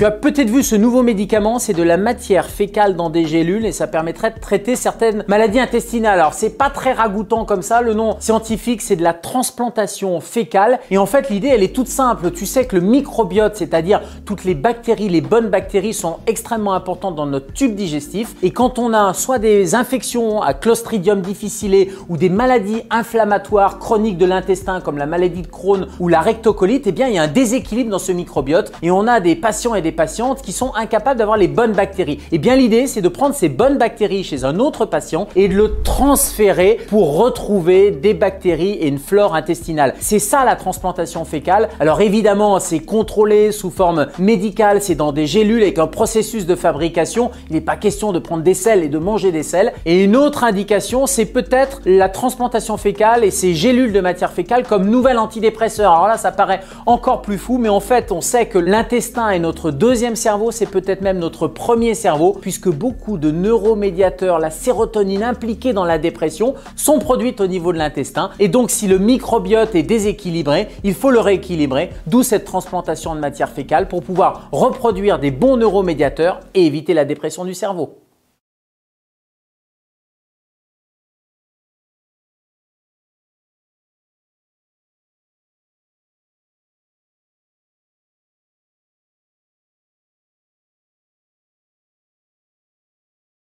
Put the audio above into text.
Tu as peut-être vu ce nouveau médicament, c'est de la matière fécale dans des gélules et ça permettrait de traiter certaines maladies intestinales. Alors c'est pas très ragoûtant comme ça, le nom scientifique c'est de la transplantation fécale et en fait l'idée elle est toute simple. Tu sais que le microbiote, c'est-à-dire toutes les bactéries, les bonnes bactéries sont extrêmement importantes dans notre tube digestif et quand on a soit des infections à Clostridium difficile ou des maladies inflammatoires chroniques de l'intestin comme la maladie de Crohn ou la rectocolite, eh bien il y a un déséquilibre dans ce microbiote et on a des patients et des patientes qui sont incapables d'avoir les bonnes bactéries. Et bien l'idée c'est de prendre ces bonnes bactéries chez un autre patient et de le transférer pour retrouver des bactéries et une flore intestinale. C'est ça la transplantation fécale. Alors évidemment c'est contrôlé sous forme médicale, c'est dans des gélules avec un processus de fabrication. Il n'est pas question de prendre des selles et de manger des selles. Et une autre indication c'est peut-être la transplantation fécale et ces gélules de matière fécale comme nouvel antidépresseur. Alors là ça paraît encore plus fou mais en fait on sait que l'intestin est notre deuxième cerveau, c'est peut-être même notre premier cerveau puisque beaucoup de neuromédiateurs, la sérotonine impliquée dans la dépression sont produites au niveau de l'intestin et donc si le microbiote est déséquilibré, il faut le rééquilibrer, d'où cette transplantation de matière fécale pour pouvoir reproduire des bons neuromédiateurs et éviter la dépression du cerveau.